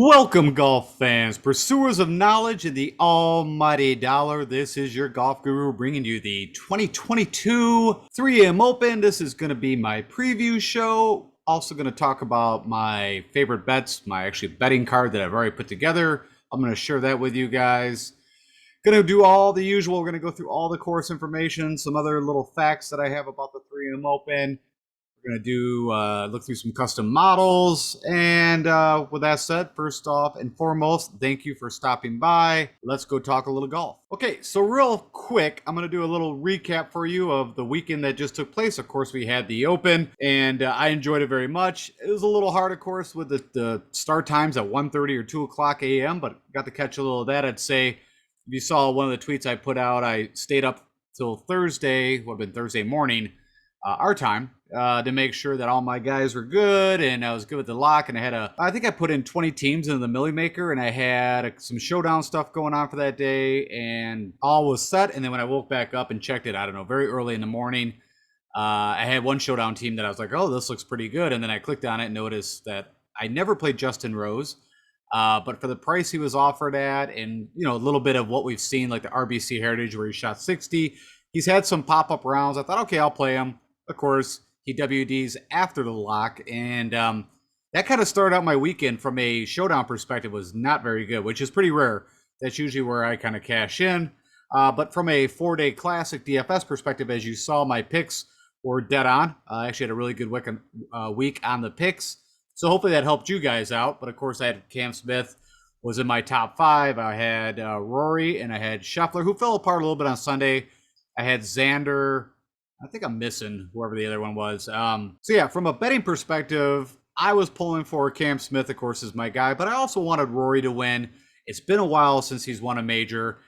Welcome, golf fans, pursuers of knowledge and the almighty dollar. This is your golf guru bringing you the 2022 3M Open. This is going to be my preview show. Also going to talk about my favorite bets, my actually betting card that I've already put together. I'm going to share that with you guys. Going to do all the usual. We're going to go through all the course information, some other little facts that I have about the 3M Open. We're going to do look through some custom models. And with that said, first off and foremost, thank you for stopping by. Let's go talk a little golf. Okay, so real quick, I'm going to do a little recap for you of the weekend that just took place. Of course, we had the Open, and I enjoyed it very much. It was a little hard, of course, with the start times at 1:30 or 2 o'clock a.m., but got to catch a little of that. I'd say if you saw one of the tweets I put out, I stayed up till Thursday, would have been Thursday morning, our time, to make sure that all my guys were good and I was good with the lock. And I think I put in 20 teams into the Millie Maker, and I had some showdown stuff going on for that day, and all was set. And then when I woke back up and checked it, I don't know, very early in the morning, I had one showdown team that I was like, oh, this looks pretty good. And then I clicked on it and noticed that I never played Justin Rose. But for the price he was offered at, and a little bit of what we've seen, like the RBC Heritage where he shot 60, he's had some pop-up rounds. I thought, okay, I'll play him. Of course, he WDs after the lock, and that kind of started out my weekend from a showdown perspective. Was not very good, which is pretty rare. That's usually where I kind of cash in. But from a 4-day classic DFS perspective, as you saw, my picks were dead on. I actually had a really good week on the picks. So hopefully that helped you guys out. But of course, I had Cam Smith was in my top 5. I had Rory, and I had Scheffler, who fell apart a little bit on Sunday. I had Xander. I think I'm missing whoever the other one was. So yeah, from a betting perspective, I was pulling for Cam Smith, of course, is my guy. But I also wanted Rory to win. It's been a while since he's won a major.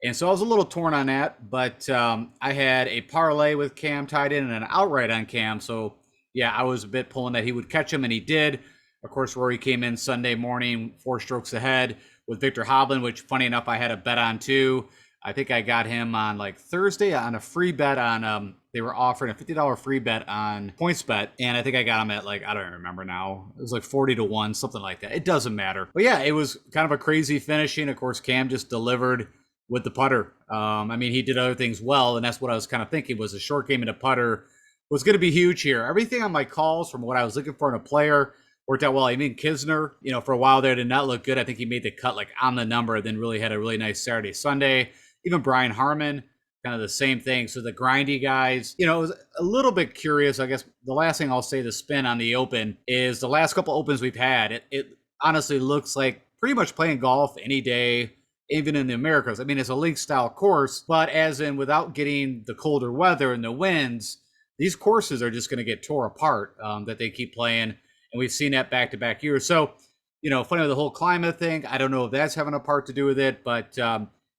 And so I was a little torn on that. But I had a parlay with Cam tied in and an outright on Cam. So yeah, I was a bit pulling that he would catch him, and he did. Of course, Rory came in Sunday morning, 4 strokes ahead with Victor Hovland, which, funny enough, I had a bet on too. I think I got him on like Thursday on a free bet on, they were offering a $50 free bet on PointsBet. And I think I got him at like, I don't remember now. It was like 40-1, something like that. It doesn't matter. But yeah, it was kind of a crazy finishing. Of course, Cam just delivered with the putter. I mean, he did other things well. And that's what I was kind of thinking was a short game and a putter was going to be huge here. Everything on my calls from what I was looking for in a player worked out well. I mean, Kisner, for a while there did not look good. I think he made the cut like on the number, then really had a really nice Saturday, Sunday. Even Brian Harmon, kind of the same thing. So the grindy guys, it was a little bit curious. I guess the last thing I'll say, the spin on the Open, is the last couple Opens we've had, it honestly looks like pretty much playing golf any day, even in the Americas. I mean, it's a link style course, but as in without getting the colder weather and the winds, these courses are just going to get tore apart that they keep playing. And we've seen that back-to-back years. So, funny with the whole climate thing, I don't know if that's having a part to do with it, but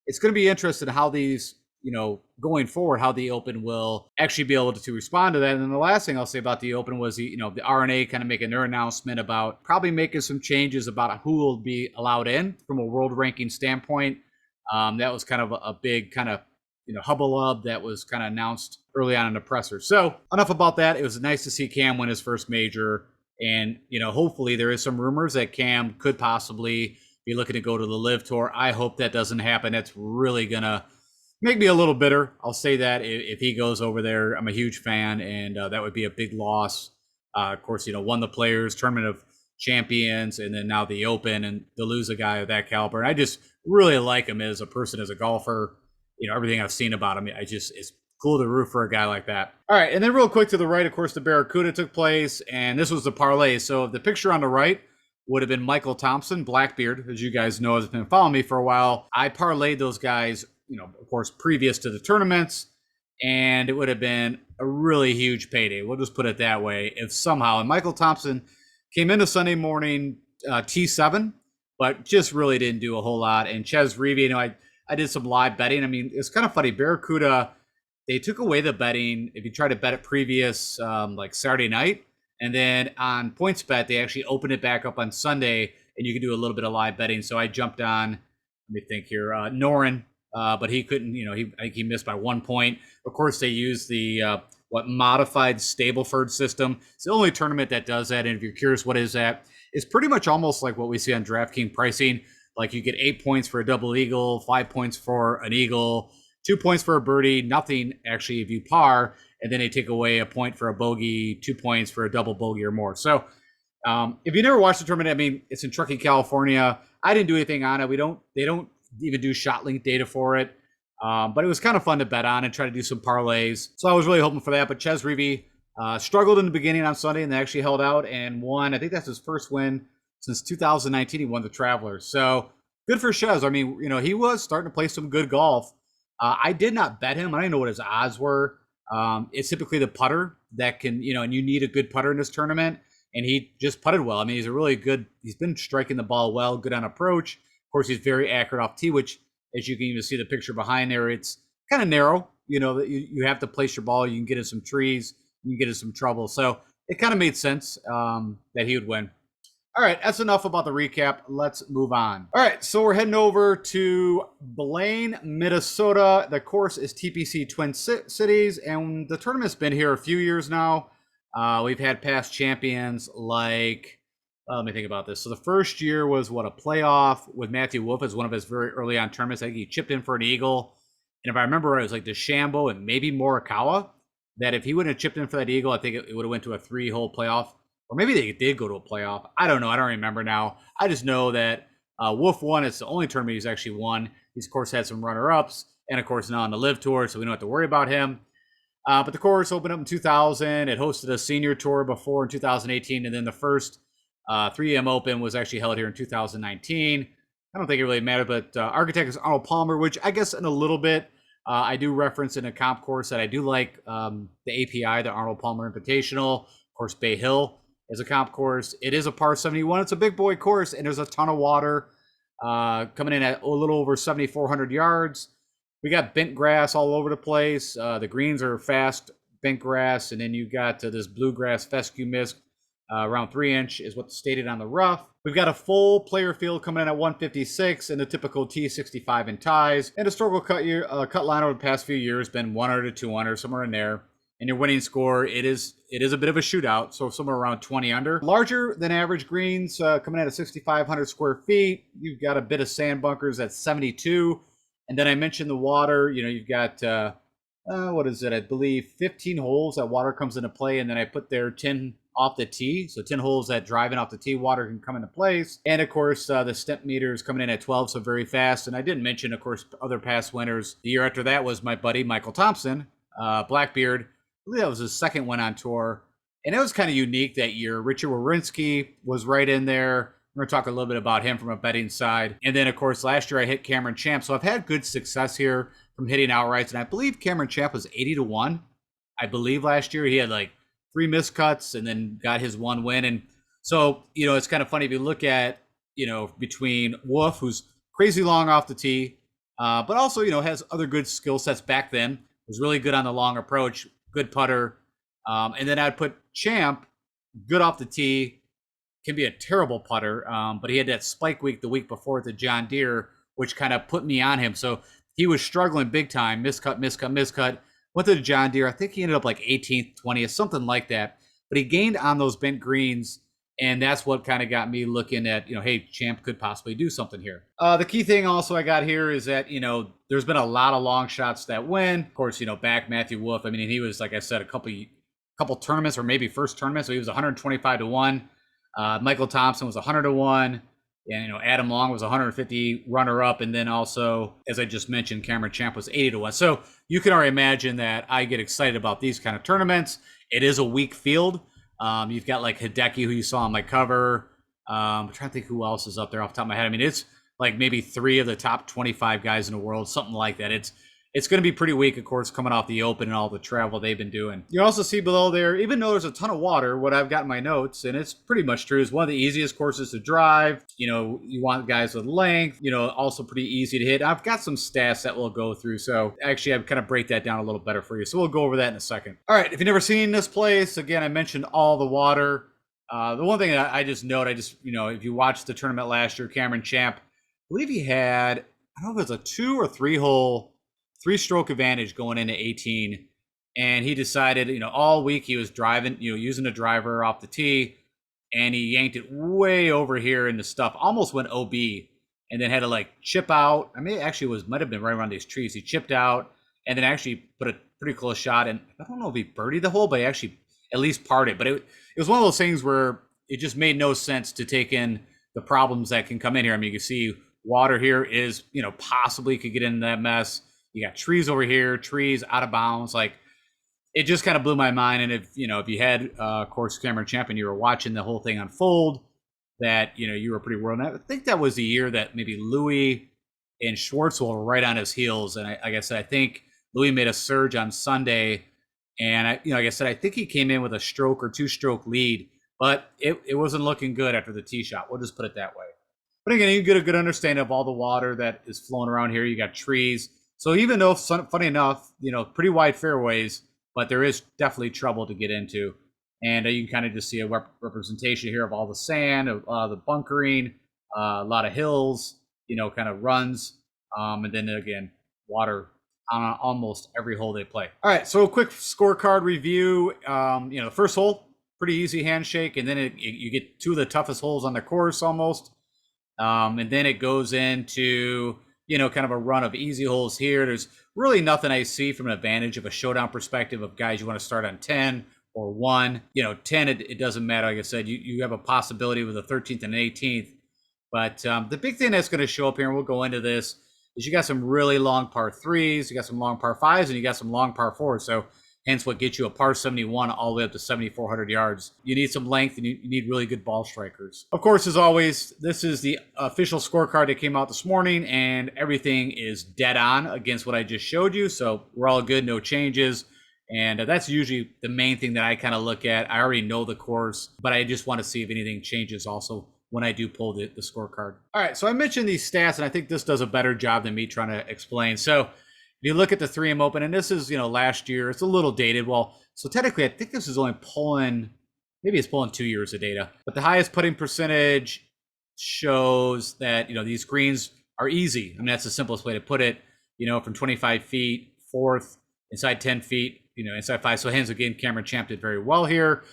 it's going to be interesting how these, going forward, how the Open will actually be able to respond to that. And then the last thing I'll say about the Open was the RNA kind of making their announcement about probably making some changes about who will be allowed in from a world ranking standpoint. That was kind of a big kind of, hubbub that was kind of announced early on in the presser. So enough about that. It was nice to see Cam win his first major. And, hopefully there is some rumors that Cam could possibly be looking to go to the Live Tour. I hope that doesn't happen. That's really going to make me a little bitter. I'll say that if he goes over there. I'm a huge fan, and that would be a big loss. Of course, won the Players, Tournament of Champions, and then now the Open, and to lose a guy of that caliber. And I just really like him as a person, as a golfer. Everything I've seen about him, it's cool to root for a guy like that. All right, and then real quick to the right, of course, the Barracuda took place, and this was the parlay. So the picture on the right would have been Michael Thompson, Blackbeard, as you guys know, has been following me for a while. I parlayed those guys, of course, previous to the tournaments, and it would have been a really huge payday. We'll just put it that way. If somehow, and Michael Thompson came into Sunday morning T7, but just really didn't do a whole lot. And Ches Reavie, I did some live betting. I mean, it's kind of funny. Barracuda, they took away the betting if you try to bet it previous, like Saturday night. And then on PointsBet, they actually opened it back up on Sunday, and you can do a little bit of live betting. So I jumped on, let me think here, Norin, but he couldn't. I think he missed by 1 point. Of course, they use the modified Stableford system. It's the only tournament that does that. And if you're curious, what is that? It's pretty much almost like what we see on DraftKings pricing. Like you get 8 points for a double eagle, 5 points for an eagle, 2 points for a birdie, nothing actually if you par, and then they take away a point for a bogey, 2 points for a double bogey or more. So if you never watched the tournament, I mean, it's in Truckee, California. I didn't do anything on it. They don't even do shot link data for it. But it was kind of fun to bet on and try to do some parlays. So I was really hoping for that. But Ches Reavie struggled in the beginning on Sunday and they actually held out and won. I think that's his first win since 2019. He won the Travelers. So good for Ches. I mean, he was starting to play some good golf. I did not bet him. I don't know what his odds were. It's typically the putter that can, and you need a good putter in this tournament. And he just putted well. I mean, he's been striking the ball well, good on approach. Of course, he's very accurate off tee, which, as you can even see the picture behind there, it's kind of narrow. That you have to place your ball. You can get in some trees. You can get in some trouble. So it kind of made sense that he would win. All right, that's enough about the recap. Let's move on. All right, so we're heading over to Blaine, Minnesota. The course is TPC Twin Cities, and the tournament's been here a few years now. We've had past champions like, let me think about this. So the first year was a playoff with Matthew Wolff as one of his very early on tournaments. I think he chipped in for an eagle. And if I remember right, it was like DeChambeau and maybe Morikawa, that if he wouldn't have chipped in for that eagle, I think it would have went to a 3-hole playoff. Or maybe they did go to a playoff. I don't know. I don't remember now. I just know that Wolff won. It's the only tournament he's actually won. He's, of course, had some runner-ups. And, of course, now on the Live Tour, so we don't have to worry about him. But the course opened up in 2000. It hosted a senior tour before in 2018. And then the first 3M Open was actually held here in 2019. I don't think it really mattered, but architect is Arnold Palmer, which I guess in a little bit I do reference in a comp course that I do like the API, the Arnold Palmer Invitational. Of course, Bay Hill is a comp course. It is a par 71. It's a big boy course, and there's a ton of water coming in at a little over 7,400 yards. We got bent grass all over the place. The greens are fast bent grass, and then you got this bluegrass fescue mist. Around 3-inch is what's stated on the rough. We've got a full player field coming in at 156 and the typical T65 in ties. And historical cut line over the past few years been 100 to 200, somewhere in there. And your winning score, it is a bit of a shootout, so somewhere around 20 under. Larger than average greens coming in at 6,500 square feet. You've got a bit of sand bunkers at 72. And then I mentioned the water. You've got what is it? I believe 15 holes that water comes into play, and then I put there 10 off the tee. So 10 holes that driving off the tee, water can come into place. And of course, the stemp meter is coming in at 12, so very fast. And I didn't mention, of course, other past winners. The year after that was my buddy Michael Thompson, Blackbeard. I believe that was his second win on tour. And it was kind of unique that year. Richard Wawrinski was right in there. We're going to talk a little bit about him from a betting side. And then, of course, last year I hit Cameron Champ. So I've had good success here from hitting outrights. And I believe Cameron Champ was 80 to 1. I believe last year he had like 3 miscuts and then got his 1 win. And so, it's kind of funny if you look at, between Wolff, who's crazy long off the tee, but also, has other good skill sets back then, was really good on the long approach, good putter. And then I'd put Champ, good off the tee, can be a terrible putter, but he had that spike week the week before at the John Deere, which kind of put me on him. So he was struggling big time, miscut. Went to the John Deere. I think he ended up like 18th, 20th, something like that. But he gained on those bent greens, and that's what kind of got me looking at, hey, Champ could possibly do something here. The key thing also I got here is that, there's been a lot of long shots that win. Of course, back Matthew Wolff. I mean, he was, like I said, a couple tournaments or maybe first tournament, so he was 125 to 1. Michael Thompson was 100 to 1. And, Adam Long was 150 runner-up. And then also, as I just mentioned, Cameron Champ was 80 to 1. So you can already imagine that I get excited about these kind of tournaments. It is a weak field. You've got like Hideki, who you saw on my cover. I'm trying to think who else is up there off the top of my head. I mean, it's like maybe 3 of the top 25 guys in the world, something like that. It's going to be pretty weak, of course, coming off the Open and all the travel they've been doing. You also see below there, even though there's a ton of water, what I've got in my notes, and it's pretty much true, is one of the easiest courses to drive. You want guys with length, also pretty easy to hit. I've got some stats that we'll go through. So actually, I've kind of break that down a little better for you. So we'll go over that in a second. All right, if you've never seen this place, again, I mentioned all the water. The one thing that I just note, if you watched the tournament last year, Cameron Champ, I believe he had I don't know if it's a 2 or 3 hole, 3-stroke advantage going into 18. And he decided, all week he was driving, using a driver off the tee, and he yanked it way over here in the stuff, almost went OB, and then had to like chip out. I mean, it actually might have been right around these trees. He chipped out and then actually put a pretty close shot. And I don't know if he birdied the hole, but he actually at least parred it. But it was one of those things where it just made no sense to take in the problems that can come in here. I mean, you can see water here is, possibly could get into that mess. You got trees over here, trees out of bounds. Like, it just kind of blew my mind. And if you had of course Cameron Champion, you were watching the whole thing unfold, that you were pretty worried. And I think that was the year that maybe Louis and Schwartzel were right on his heels. And like I said, I think Louis made a surge on Sunday, and like I said, I think he came in with a stroke or 2-stroke lead, but it wasn't looking good after the tee shot. We'll just put it that way. But again, you get a good understanding of all the water that is flowing around here. You got trees. So even though, funny enough, pretty wide fairways, but there is definitely trouble to get into. And you can kind of just see a representation here of all the sand, of the bunkering, a lot of hills, kind of runs. And then again, water on almost every hole they play. All right, so a quick scorecard review. The first hole, pretty easy handshake. And then you get 2 of the toughest holes on the course almost. And then it goes into, kind of a run of easy holes here. There's really nothing I see from an advantage of a showdown perspective of guys you want to start on 10 or 1. 10, it doesn't matter. Like I said, you have a possibility with a 13th and 18th. But the big thing that's going to show up here, and we'll go into this, is you got some really long par 3s, you got some long par 5s, and you got some long par 4s. So hence what gets you a par 71 all the way up to 7,400 yards. You need some length, and you need really good ball strikers. Of course, as always, this is the official scorecard that came out this morning, and everything is dead on against what I just showed you. So we're all good, no changes. And that's usually the main thing that I kind of look at. I already know the course, but I just want to see if anything changes also when I do pull the scorecard. All right, so I mentioned these stats, and I think this does a better job than me trying to explain. So if you look at the 3M Open, and this is, last year, it's a little dated. Well, so technically, I think this is only pulling, maybe it's pulling 2 years of data. But the highest putting percentage shows that, these greens are easy. I mean, that's the simplest way to put it. From 25 feet, fourth, inside 10 feet, inside 5. So hands again, Cameron Champ did very well here.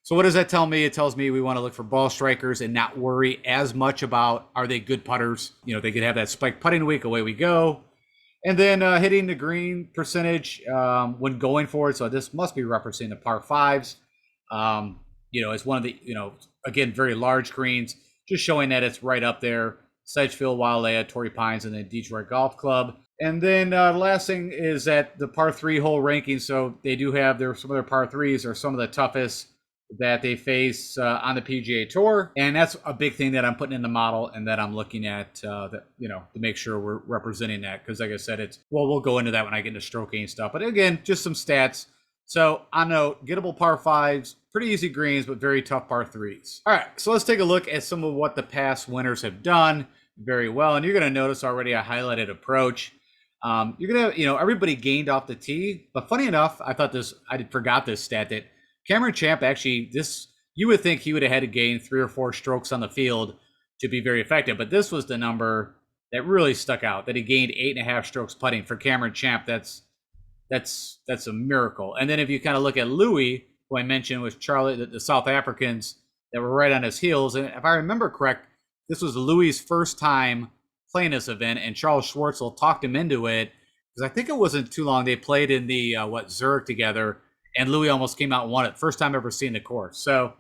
So what does that tell me? It tells me we want to look for ball strikers and not worry as much about, are they good putters? They could have that spike putting week, away we go. And then hitting the green percentage when going forward. So this must be referencing the par 5s. It's one of the, again, very large greens, just showing that it's right up there. Sedgefield, Waialea, Torrey Pines, and then Detroit Golf Club. And then the last thing is that the par 3 hole ranking. So they do have some of their par 3s are some of the toughest that they face on the PGA Tour. And that's a big thing that I'm putting in the model and that I'm looking at, to make sure we're representing that. Because like I said, we'll go into that when I get into stroking stuff. But again, just some stats. So on note, gettable par 5s, pretty easy greens, but very tough par 3s. All right, so let's take a look at some of what the past winners have done very well. And you're going to notice already a highlighted approach. You're going to, everybody gained off the tee. But funny enough, I forgot this stat that Cameron Champ actually, you would think he would have had to gain 3 or 4 strokes on the field to be very effective. But this was the number that really stuck out, that he gained 8.5 strokes putting. For Cameron Champ, that's a miracle. And then if you kind of look at Louis, who I mentioned was Charlie, the South Africans that were right on his heels. And if I remember correct, this was Louis' first time playing this event, and Charles Schwartzel talked him into it, because I think it wasn't too long. They played in the Zurich together, and Louis almost came out and won it. First time ever seeing the course. So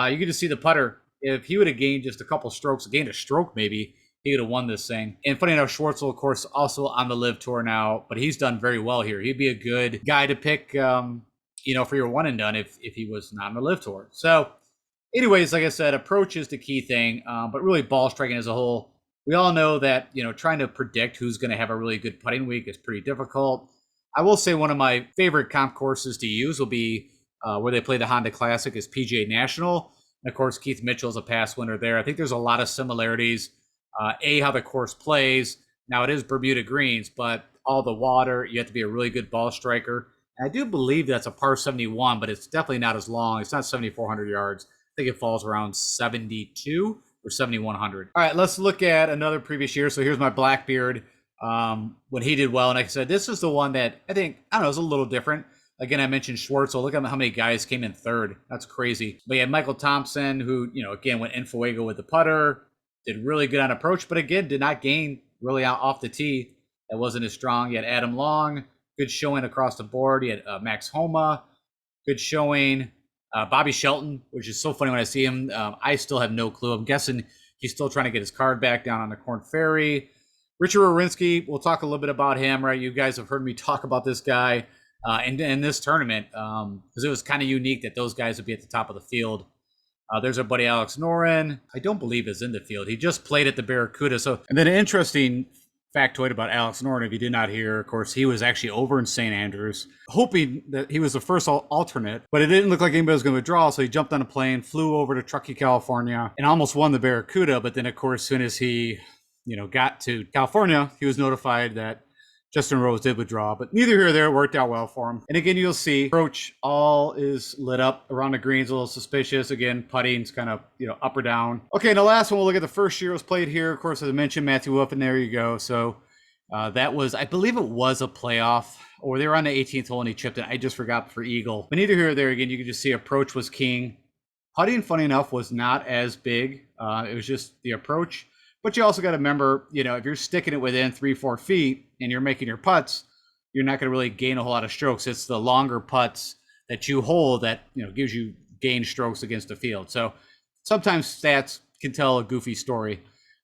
you get to see the putter. If he would have gained just a couple strokes, gained a stroke maybe, he would have won this thing. And funny enough, Schwartzel, of course, also on the Live Tour now, but he's done very well here. He'd be a good guy to pick, for your one and done if he was not on the Live Tour. So anyways, like I said, approach is the key thing, but really ball striking as a whole. We all know that, trying to predict who's going to have a really good putting week is pretty difficult. I will say one of my favorite comp courses to use will be where they play the Honda Classic is PGA National. And of course, Keith Mitchell's a past winner there. I think there's a lot of similarities. How the course plays. Now it is Bermuda greens, but all the water, you have to be a really good ball striker. And I do believe that's a par 71, but it's definitely not as long. It's not 7,400 yards. I think it falls around 72. for 7,100. All right, let's look at another previous year. So here's my Blackbeard when he did well. And like I said, this is the one that I think, I don't know, is a little different. Again, I mentioned Schwartz. So look at how many guys came in third. That's crazy. But yeah, Michael Thompson, who, again, went in Fuego with the putter, did really good on approach, but again, did not gain really out off the tee. That wasn't as strong. You had Adam Long, good showing across the board. You had Max Homa, good showing. Bobby Shelton, which is so funny when I see him. I still have no clue. I'm guessing he's still trying to get his card back down on the Corn Ferry. Richard Wawrinski, we'll talk a little bit about him, right? You guys have heard me talk about this guy in this tournament because it was kind of unique that those guys would be at the top of the field. There's our buddy Alex Noren. I don't believe is in the field. He just played at the Barracuda. And then an interesting factoid about Alex Noren, if you did not hear, of course, he was actually over in St. Andrews, hoping that he was the first alternate, but it didn't look like anybody was going to withdraw, so he jumped on a plane, flew over to Truckee, California, and almost won the Barracuda. But then, of course, as soon as he, got to California, he was notified that Justin Rose did withdraw, but neither here or there. It worked out well for him. And again, you'll see approach all is lit up around the greens, a little suspicious. Again, putting's kind of, up or down. Okay, and the last one, we'll look at the first year was played here. Of course, as I mentioned, Matthew Wolf, and there you go. So that was, I believe it was a playoff, or they were on the 18th hole and he chipped it. I just forgot for Eagle. But neither here or there, again, you can just see approach was king. Putting, funny enough, was not as big. It was just the approach. But you also got to remember, if you're sticking it within 3-4 feet and you're making your putts, you're not going to really gain a whole lot of strokes. It's the longer putts that you hold that, gives you gain strokes against the field. So sometimes stats can tell a goofy story.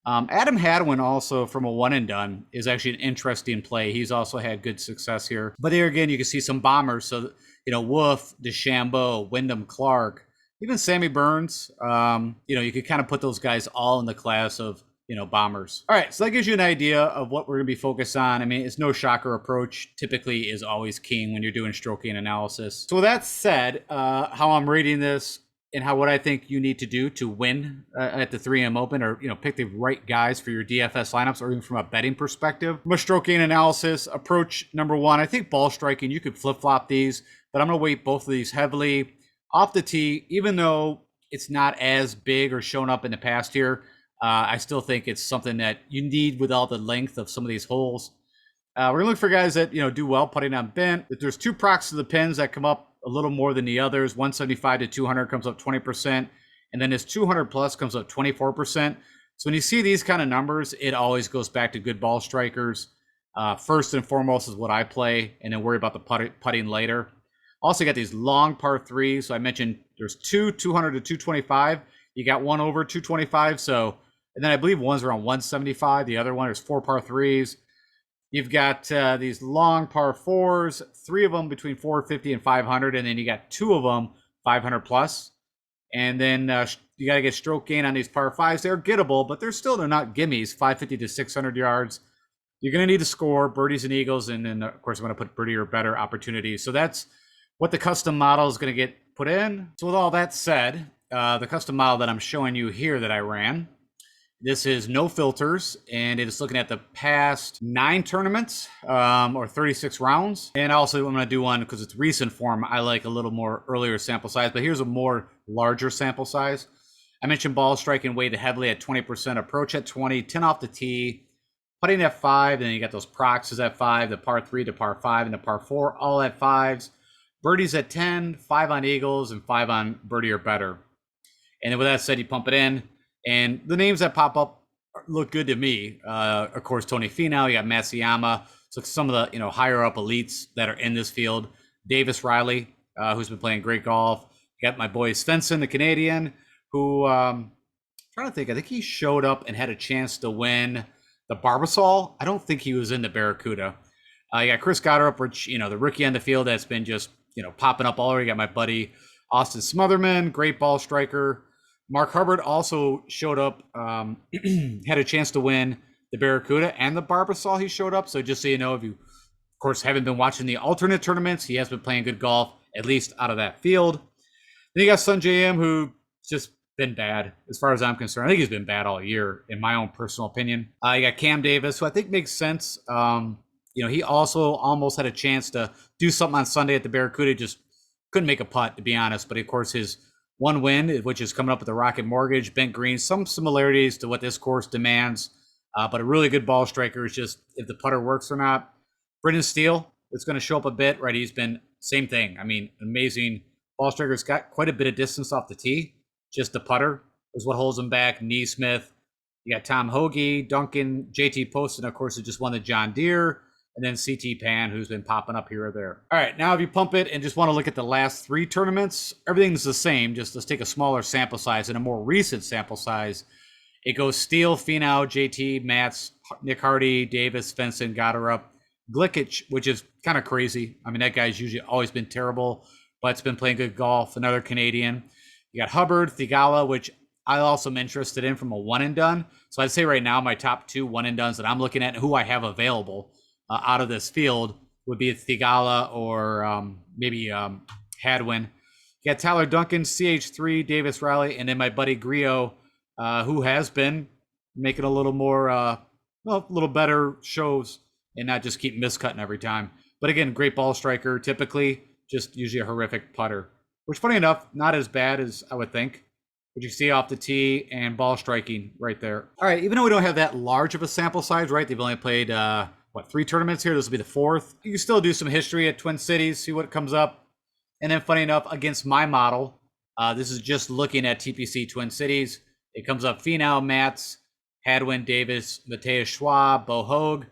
Adam Hadwin also from a one and done is actually an interesting play. He's also had good success here. But there again, you can see some bombers. So, Wolf, DeChambeau, Wyndham Clark, even Sammy Burns, you could kind of put those guys all in the class of, bombers. All right, so that gives you an idea of what we're going to be focused on. I mean, it's no shocker. Approach typically is always king when you're doing stroking analysis. So with that said, how I'm rating this and what I think you need to do to win at the 3M Open, or pick the right guys for your DFS lineups, or even from a betting perspective. From a stroking analysis, approach number one, I think ball striking, you could flip-flop these, but I'm going to weight both of these heavily. Off the tee, even though it's not as big or shown up in the past here, I still think it's something that you need with all the length of some of these holes. We're going to look for guys that, do well putting on bent. If there's two procs to the pins that come up a little more than the others, 175 to 200 comes up 20%, and then this 200 plus comes up 24%. So when you see these kind of numbers, it always goes back to good ball strikers. First and foremost is what I play, and then worry about the putting later. Also got these long par threes. So I mentioned there's 200 to 225. You got one over 225. And then I believe one's around 175. The other one is 4 par threes. You've got these long par fours, 3 of them between 450 and 500. And then you got 2 of them 500 plus. And then you got to get stroke gain on these par fives. They're gettable, but they're not gimmies, 550 to 600 yards. You're going to need to score birdies and eagles. And then, of course, I'm going to put birdie or better opportunities. So that's what the custom model is going to get put in. So with all that said, the custom model that I'm showing you here that I ran, this is no filters, and it is looking at the past 9 tournaments or 36 rounds. And also I'm going to do one, because it's recent form, I like a little more earlier sample size, but here's a more larger sample size. I mentioned ball striking weighted heavily at 20%, approach at 20, 10 off the tee, putting at 5, and then you got those procs at 5, the par 3 to par 5, and the par 4, all at 5s. Birdies at 10, 5 on eagles, and 5 on birdie or better. And then with that said, you pump it in. And the names that pop up look good to me. Of course, Tony Finau, you got Matsuyama. So some of the higher up elites that are in this field. Davis Riley, who's been playing great golf. You got my boy Svensson, the Canadian, who I'm trying to think. I think he showed up and had a chance to win the Barbasol. I don't think he was in the Barracuda. You got Chris Goddard, which the rookie on the field that's been just popping up all over. You got my buddy Austin Smotherman, great ball striker. Mark Hubbard also showed up, had a chance to win the Barracuda and the Barbasol. He showed up. So just so you know, if you, of course, haven't been watching the alternate tournaments, he has been playing good golf, at least out of that field. Then you got Sungjae Im, who's just been bad as far as I'm concerned. I think he's been bad all year, in my own personal opinion. You got Cam Davis, who I think makes sense. He also almost had a chance to do something on Sunday at the Barracuda, just couldn't make a putt, to be honest. But of course, his one win, which is coming up with the Rocket Mortgage. Bent green, some similarities to what this course demands, but a really good ball striker is just if the putter works or not. Brendan Steele is going to show up a bit, right? He's been same thing. I mean, amazing ball striker's got quite a bit of distance off the tee. Just the putter is what holds him back. Neesmith, you got Tom Hoagie, Duncan, JT Poston, of course, who just won the John Deere, and then CT Pan, who's been popping up here or there. All right, now if you pump it and just want to look at the last 3 tournaments, everything's the same. Just let's take a smaller sample size and a more recent sample size. It goes Steele, Finau, JT, Matz, Nick Hardy, Davis, Svensson, Goddard, Glikic, which is kind of crazy. I mean, that guy's usually always been terrible, but it's been playing good golf. Another Canadian. You got Hubbard, Thigala, which I also am interested in from a one and done. So I'd say right now my top 2 one and dones that I'm looking at and who I have available out of this field would be Thigala or maybe Hadwin. You got Tyler Duncan, CH3, Davis Riley, and then my buddy Griot, who has been making a little more, a little better shows and not just keep miscutting every time. But again, great ball striker, typically just usually a horrific putter, which funny enough, not as bad as I would think. But you see off the tee and ball striking right there. All right, even though we don't have that large of a sample size, right? They've only played, 3 tournaments here. This will be the 4th. You can still do some history at Twin Cities, see what comes up. And then funny enough, against my model, this is just looking at TPC Twin Cities. It comes up Finau, Matz, Hadwin, Davis, Mateus Schwab, Bo Hoag,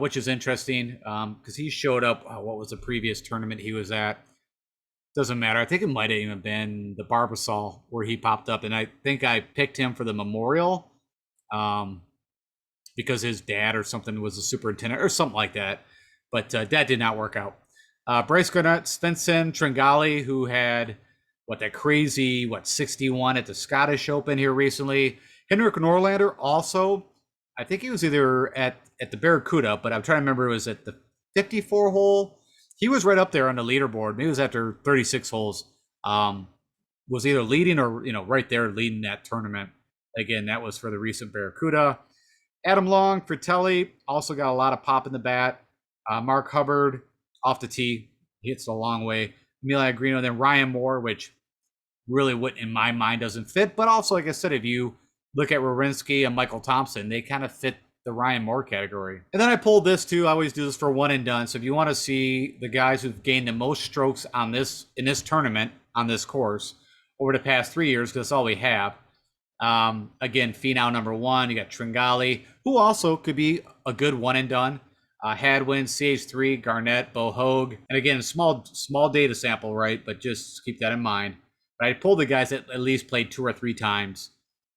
which is interesting because he showed up, what was the previous tournament he was at? Doesn't matter. I think it might have even been the Barbasol where he popped up. And I think I picked him for the Memorial because his dad or something was a superintendent or something like that. But that did not work out. Bryce Garnett, Svensson, Tringali, who had that crazy 61 at the Scottish Open here recently. Henrik Norlander also, I think he was either at the Barracuda, but I'm trying to remember it was at the 54 hole. He was right up there on the leaderboard. Maybe it was after 36 holes. Was either leading or right there leading that tournament. Again, that was for the recent Barracuda. Adam Long, Fratelli also got a lot of pop in the bat. Mark Hubbard off the tee, hits a long way. Emilio Agrino, then Ryan Moore, which really wouldn't, in my mind, doesn't fit. But also, like I said, if you look at Wawrinski and Michael Thompson, they kind of fit the Ryan Moore category. And then I pulled this too. I always do this for one and done. So if you want to see the guys who've gained the most strokes in this tournament on this course over the past 3 years, because that's all we have. Again, Finau number 1. You got Tringali, who also could be a good one and done. Hadwin, CH3, Garnett, Bo Hoag. And again, small data sample, right? But just keep that in mind. But I pulled the guys that at least played 2 or 3 times.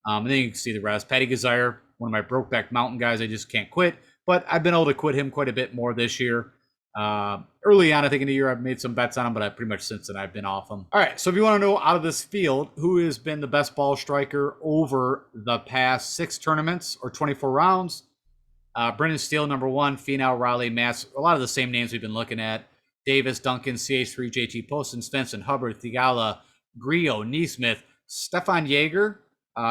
And then you can see the rest. Patty Gazire, one of my Brokeback Mountain guys I just can't quit. But I've been able to quit him quite a bit more this year. Early on, I think in the year, I've made some bets on him, but I pretty much since then I've been off him. All right, so if you want to know out of this field, who has been the best ball striker over the past 6 tournaments or 24 rounds, Brendan Steele, number 1, Finau, Riley, Matz, a lot of the same names we've been looking at. Davis, Duncan, CH3, JT Poston, Svensson, Hubbard, Thigala, Griot, Neesmith, Stefan Jaeger.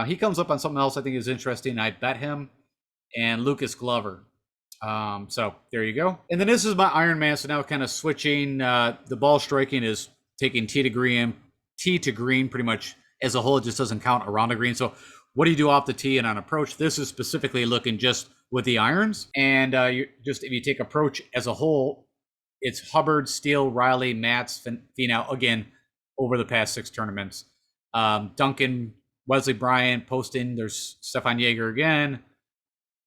He comes up on something else I think is interesting. I bet him. And Lucas Glover. So there you go. And then this is my Iron Man. So now kind of switching. The ball striking is taking tee to green pretty much as a whole. It just doesn't count around the green. So what do you do off the tee and on approach? This is specifically looking just with the irons. And if you take approach as a whole, it's Hubbard, Steele, Riley, Matz, Finau, again, over the past 6 tournaments. Duncan, Wesley Bryant, Poston, there's Stefan Jaeger again.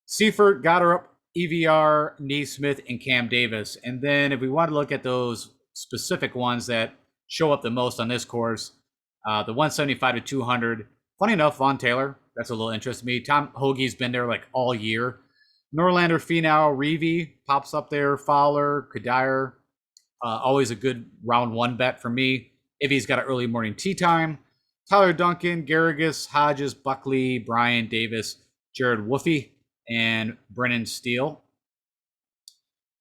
Seifert, Goddard, EVR, Neesmith, and Cam Davis. And then if we want to look at those specific ones that show up the most on this course, the 175 to 200. Funny enough, Vaughn Taylor, that's a little interest to me. Tom Hoagie's been there like all year. Norlander, Finau, Reeve pops up there. Fowler, Kadir, always a good round 1 bet for me if he's got an early morning tee time. Tyler Duncan, Garrigus, Hodges, Buckley, Brian Davis, Jared Woofy, and Brennan Steele.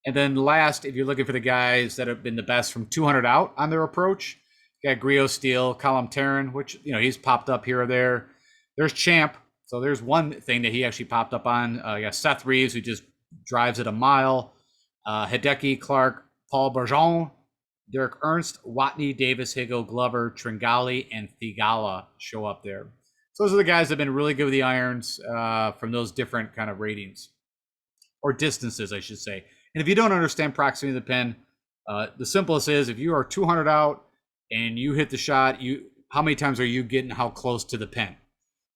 And then last, if you're looking for the guys that have been the best from 200 out on their approach, you got Griot, Steele, Colin Tarrant, which, he's popped up here or there. There's Champ. So there's one thing that he actually popped up on. You got Seth Reeves, who just drives it a mile. Hideki, Clark, Paul Bergeron, Derek Ernst, Watney, Davis, Higo, Glover, Tringali, and Thigala show up there. So those are the guys that have been really good with the irons from those different kind of ratings or distances, I should say. And if you don't understand proximity of the pin, the simplest is if you are 200 out and you hit the shot, how many times are you getting how close to the pin?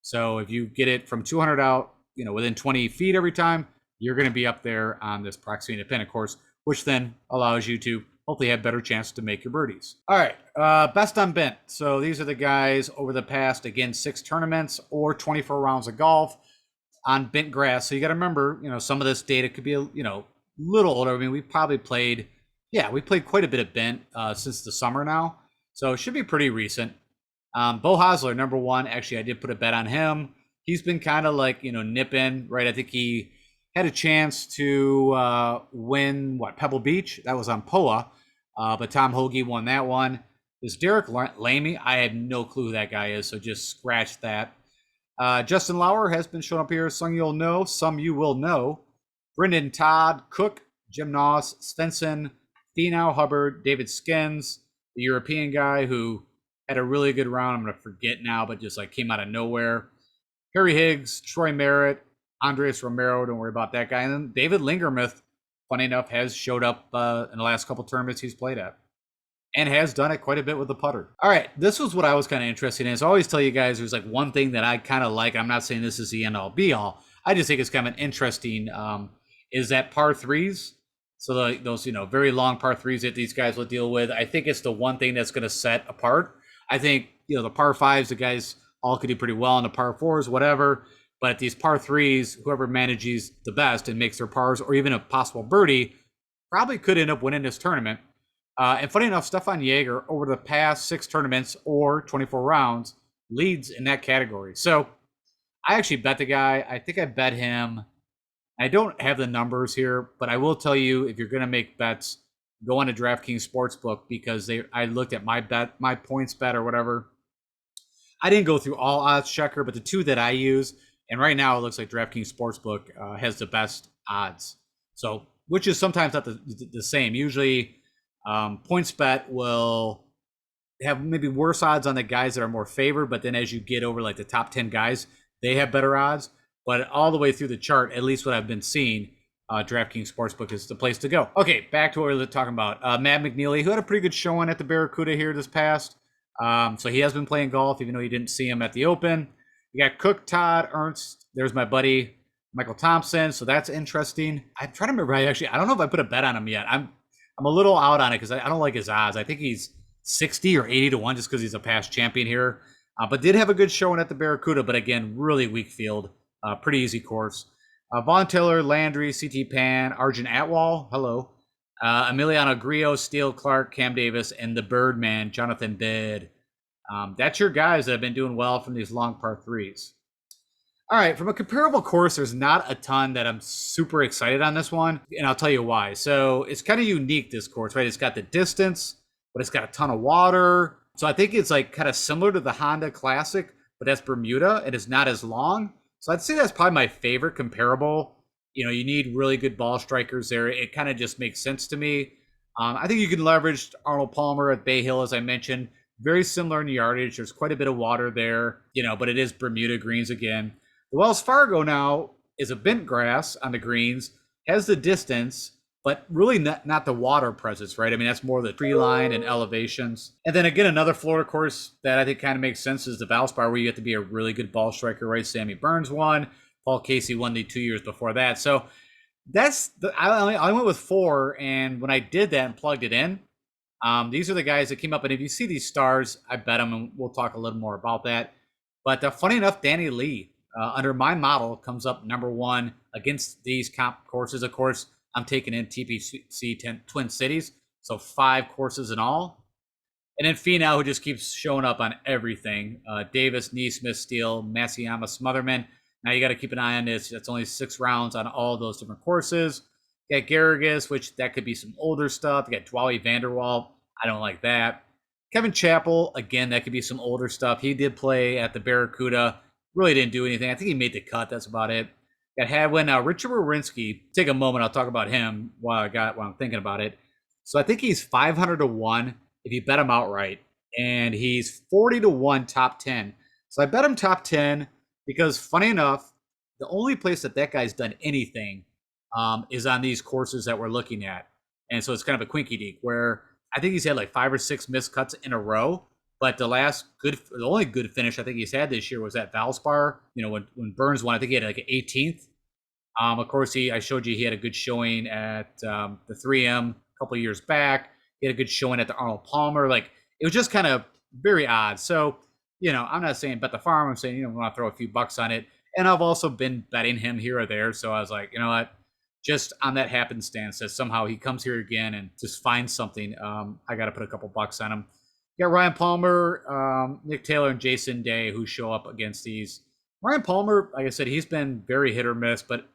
So if you get it from 200 out, within 20 feet every time, you're going to be up there on this proximity of the pin, of course, which then allows you to hopefully have better chance to make your birdies. All right, best on bent. So these are the guys over the past, again, 6 tournaments or 24 rounds of golf on bent grass. So you got to remember, some of this data could be, little older. I mean, we played quite a bit of bent since the summer now. So it should be pretty recent. Bo Hosler, number 1. Actually, I did put a bet on him. He's been kind of like, nipping, right? I think he had a chance to win, Pebble Beach? That was on POA. But Tom Hoagie won that one. Is Derek Lamy? I have no clue who that guy is, so just scratch that. Justin Lauer has been showing up here. Some you'll know, some you will know. Brendan Todd, Cook, Jim Noss, Svensson, Finau, Hubbard, David Skins, the European guy who had a really good round. I'm going to forget now, but just like came out of nowhere. Harry Higgs, Troy Merritt, Andres Romero, don't worry about that guy. And then David Lingermuth, funny enough, has showed up in the last couple tournaments he's played at. And has done it quite a bit with the putter. All right, this was what I was kind of interested in. So I always tell you guys there's like one thing that I kind of like. I'm not saying this is the end all be all. I just think it's kind of an interesting, is that par threes. So those, very long par threes that these guys will deal with. I think it's the one thing that's going to set apart. I think, the par fives, the guys all could do pretty well, and the par fours, whatever. But these par threes, whoever manages the best and makes their pars or even a possible birdie probably could end up winning this tournament. And funny enough, Stefan Jaeger, over the past 6 tournaments or 24 rounds, leads in that category. So I actually bet the guy. I think I bet him. I don't have the numbers here, but I will tell you, if you're going to make bets, go on to DraftKings Sportsbook, because I looked at my points bet or whatever. I didn't go through all odds checker, but the 2 that I use, and right now it looks like DraftKings Sportsbook has the best odds. So, which is sometimes not the same. Usually, PointsBet will have maybe worse odds on the guys that are more favored, but then as you get over like the top 10 guys, they have better odds. But all the way through the chart, at least what I've been seeing, DraftKings Sportsbook is the place to go. Okay, back to what we were talking about. Matt McNeely, who had a pretty good showing at the Barracuda here this past. So he has been playing golf, even though you didn't see him at the Open. You got Cook, Todd, Ernst. There's my buddy Michael Thompson. So that's interesting. I'm trying to remember. I don't know if I put a bet on him yet. I'm a little out on it because I don't like his odds. I think he's 60 or 80 to 1 just because he's a past champion here. But did have a good showing at the Barracuda. But again, really weak field. Pretty easy course. Vaughn Taylor, Landry, CT Pan, Arjun Atwal. Hello. Emiliano Grillo, Steele Clark, Cam Davis, and the Birdman, Jonathan Bid. That's your guys that have been doing well from these long par threes. All right, from a comparable course, there's not a ton that I'm super excited on this one, and I'll tell you why. So it's kind of unique, this course, right? It's got the distance, but it's got a ton of water. So I think it's like kind of similar to the Honda Classic, but that's Bermuda. It is not as long. So I'd say that's probably my favorite comparable. You need really good ball strikers there. It kind of just makes sense to me. I think you can leverage Arnold Palmer at Bay Hill, as I mentioned. Very similar in yardage. There's quite a bit of water there, but it is Bermuda greens again. The Wells Fargo now is a bent grass on the greens, has the distance, but really not the water presence, right? I mean, that's more the tree line and elevations. And then again, another Florida course that I think kind of makes sense is the Valspar, where you have to be a really good ball striker, right? Sammy Burns won. Paul Casey won the 2 years before that. So I went with 4, and when I did that and plugged it in, these are the guys that came up. And if you see these stars, I bet them, and we'll talk a little more about that. But funny enough, Danny Lee, under my model, comes up number 1 against these comp courses. Of course, I'm taking in TPC Twin Cities, so 5 courses in all. And then Finau, who just keeps showing up on everything. Davis, Neesmith, Steele, Matsuyama, Smotherman. Now you got to keep an eye on this. That's only 6 rounds on all those different courses. You got Garrigus, which that could be some older stuff. You got Dwally Vanderwall. I don't like that. Kevin Chappell, again, that could be some older stuff. He did play at the Barracuda. Really didn't do anything. I think he made the cut. That's about it. Got Hadwin. Richard Wawrinski. Take a moment. I'll talk about him while I'm thinking about it. So I think he's 500 to 1 if you bet him outright, and he's 40 to 1 top 10. So I bet him top 10 because, funny enough, the only place that guy's done anything is on these courses that we're looking at. And so it's kind of a quinky dink where I think he's had like 5 or 6 missed cuts in a row. But the only good finish I think he's had this year was at Valspar. You know, when Burns won, I think he had like an 18th. Of course, I showed you he had a good showing at the 3M a couple of years back. He had a good showing at the Arnold Palmer. Like, it was just kind of very odd. So, you know, I'm not saying bet the farm. I'm saying, you know, we want to throw a few bucks on it. And I've also been betting him here or there. So I was like, you know what? Just on that happenstance that somehow he comes here again and just finds something, I got to put a couple bucks on him. You got Ryan Palmer, Nick Taylor, and Jason Day who show up against these. Ryan Palmer, like I said, he's been very hit or miss, but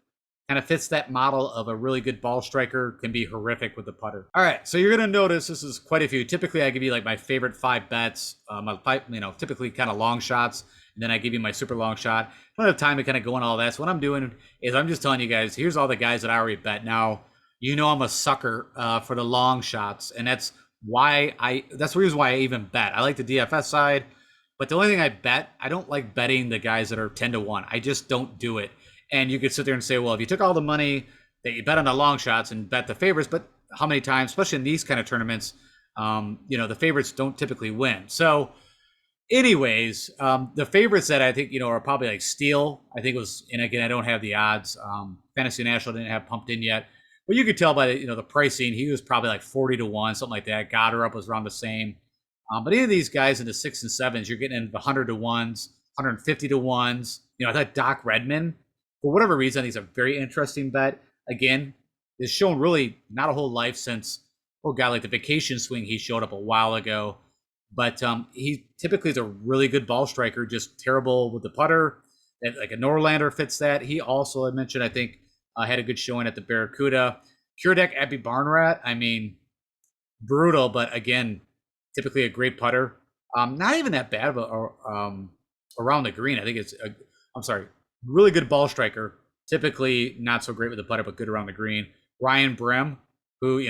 kind of fits that model of a really good ball striker, can be horrific with the putter. All right, so you're going to notice this is quite a few. Typically, I give you like my favorite 5 bets, typically kind of long shots, and then I give you my super long shot. I don't have time to kind of go on all that. So what I'm doing is I'm just telling you guys, here's all the guys that I already bet. Now, you know I'm a sucker for the long shots, and that's the reason why I even bet. I like the DFS side, but the only thing I bet, I don't like betting the guys that are 10 to 1. I just don't do it. And you could sit there and say, well, if you took all the money that you bet on the long shots and bet the favorites, but how many times, especially in these kind of tournaments, the favorites don't typically win. So anyways, the favorites that I think, are probably like Steele. I think it was, and again, I don't have the odds. Fantasy National didn't have pumped in yet. But you could tell by the pricing, he was probably like 40 to 1, something like that. Goddard was around the same. But any of these guys in the 6s and 7s, you're getting into the 100 to 1s, 150 to 1s. I thought Doc Redman, for whatever reason, I think it's a very interesting bet. Again, has shown really not a whole life since, like the vacation swing he showed up a while ago. But he typically is a really good ball striker, just terrible with the putter. Like a Norlander fits that. He also, I mentioned, I think, had a good showing at the Barracuda. Curedeck, Abby Barnrat, I mean, brutal, but again, typically a great putter. Not even that bad, but around the green. I think really good ball striker. Typically not so great with the putter, but good around the green. Ryan Brem, who,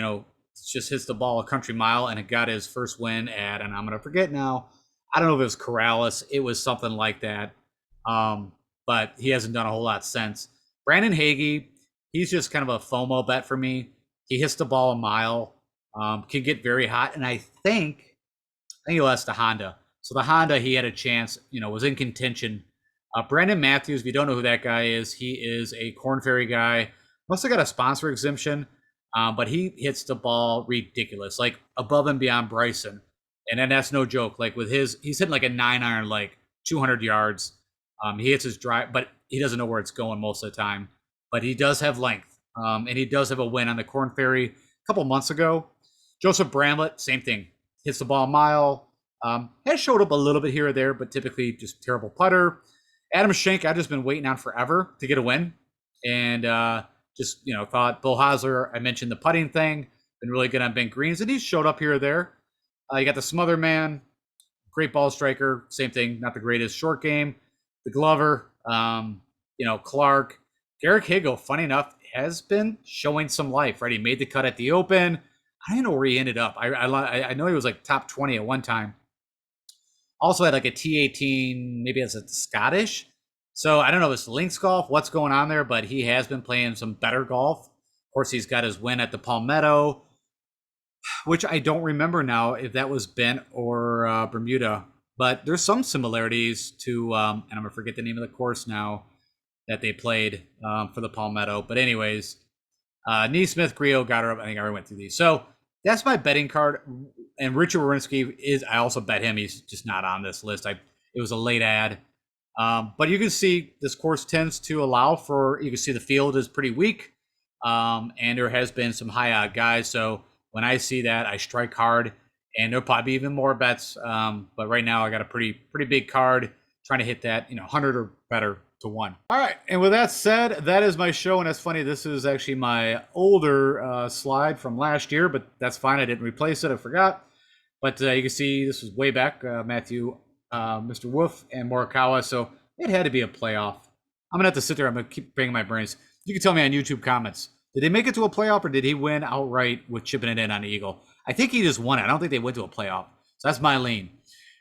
just hits the ball a country mile and it got his first win at, and I'm going to forget now, I don't know if it was Corrales. It was something like that. But he hasn't done a whole lot since. Brandon Hagee, he's just kind of a FOMO bet for me. He hits the ball a mile, can get very hot, and I think he lost to Honda. So the Honda, he had a chance, was in contention. Brandon Matthews, if you don't know who that guy is, he is a Corn Ferry guy. Must have got a sponsor exemption, but he hits the ball ridiculous, like above and beyond Bryson. And then that's no joke. Like he's hitting like a 9-iron, like 200 yards. He hits his drive, but he doesn't know where it's going most of the time. But he does have length, and he does have a win on the Corn Ferry a couple months ago. Joseph Bramlett, same thing. Hits the ball a mile. Has showed up a little bit here or there, but typically just terrible putter. Adam Schenk, I've just been waiting on forever to get a win. And thought Bill Hosler, I mentioned the putting thing, been really good on Ben Greens, and he's showed up here or there. You got the Smother Man, great ball striker, same thing, not the greatest short game. The Glover, Clark. Garrick Higgo, funny enough, has been showing some life, right? He made the cut at the Open. I don't know where he ended up. I know he was like top 20 at one time. Also had like a T18, maybe it's a Scottish. So I don't know if it's links golf, what's going on there, but he has been playing some better golf. Of course, he's got his win at the Palmetto, which I don't remember now if that was Bent or Bermuda. But there's some similarities to, and I'm going to forget the name of the course now that they played for the Palmetto. But anyways, Neesmith, Griot, Goddard, I think I already went through these. So that's my betting card. And Richard Wierenski I also bet him. He's just not on this list. It was a late ad. But you can see this course tends to allow for, you can see the field is pretty weak. And there has been some high odd guys. So when I see that, I strike hard. And there'll probably be even more bets. But right now I got a pretty big card trying to hit that, 100 or better to 1. All right. And with that said, that is my show. And that's funny. This is actually my older slide from last year, but that's fine. I didn't replace it. I forgot. But you can see this was way back, Matthew, Mr. Wolf, and Morikawa. So it had to be a playoff. I'm going to have to sit there. I'm going to keep bringing my brains. You can tell me on YouTube comments. Did they make it to a playoff, or did he win outright with chipping it in on Eagle? I think he just won it. I don't think they went to a playoff. So that's my lean.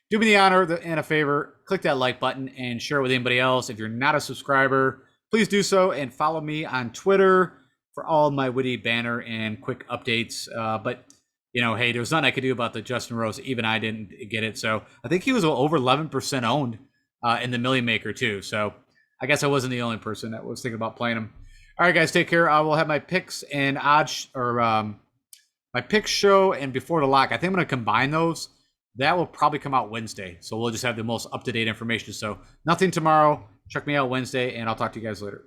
Do me the honor and a favor. Click that like button and share it with anybody else. If you're not a subscriber, please do so, and follow me on Twitter for all my witty banner and quick updates. But, hey, there was nothing I could do about the Justin Rose. Even I didn't get it. So I think he was over 11% owned in the Million Maker, too. So I guess I wasn't the only person that was thinking about playing him. All right, guys, take care. I will have my picks and odds, or my picks show and before the lock. I think I'm going to combine those. That will probably come out Wednesday. So we'll just have the most up-to-date information. So nothing tomorrow. Check me out Wednesday, and I'll talk to you guys later.